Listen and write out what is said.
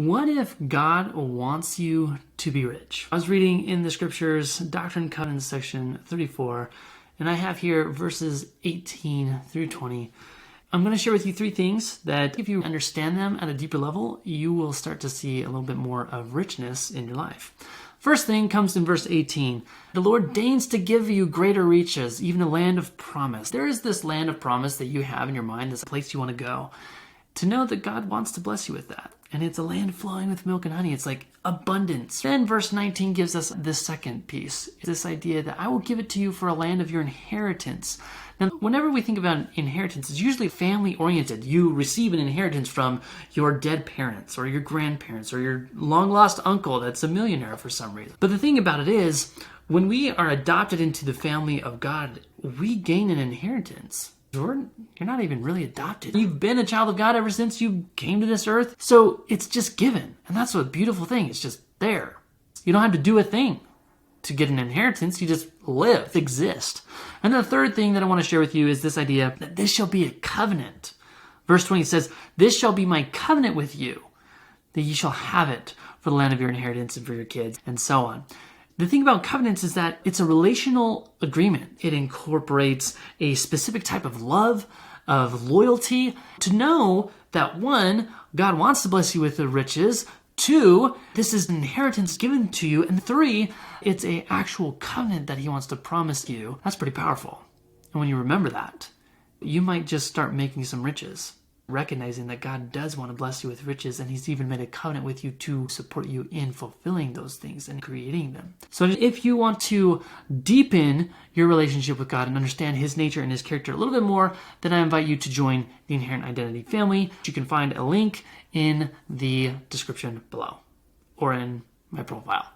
What if God wants you to be rich? I was reading in the scriptures, Doctrine Covenants section 34, and I have here verses 18 through 20. I'm going to share with you three things that if you understand them at a deeper level, you will start to see a little bit more of richness in your life. First thing comes in verse 18. The Lord deigns to give you greater riches, even a land of promise. There is this land of promise that you have in your mind, this place you want to go. To know that God wants to bless you with that. And it's a land flowing with milk and honey. It's like abundance. Then verse 19 gives us this second piece. It's this idea that I will give it to you for a land of your inheritance. Now, whenever we think about inheritance, it's usually family oriented. You receive an inheritance from your dead parents or your grandparents or your long lost uncle that's a millionaire for some reason. But the thing about it is, when we are adopted into the family of God, we gain an inheritance. You're not even really adopted. You've been a child of God ever since you came to this earth. So it's just given. And that's a beautiful thing. It's just there. You don't have to do a thing to get an inheritance. You just live, exist. And the third thing that I want to share with you is this idea that this shall be a covenant. Verse 20 says, this shall be my covenant with you, that ye shall have it for the land of your inheritance and for your kids, and so on. The thing about covenants is that it's a relational agreement. It incorporates a specific type of love, of loyalty, to know that one, God wants to bless you with the riches. Two, this is an inheritance given to you. And three, it's an actual covenant that he wants to promise you. That's pretty powerful. And when you remember that, you might just start making some riches, recognizing that God does want to bless you with riches, and he's even made a covenant with you to support you in fulfilling those things and creating them. So if you want to deepen your relationship with God and understand his nature and his character a little bit more, then I invite you to join the Inherent Identity family. You can find a link in the description below or in my profile.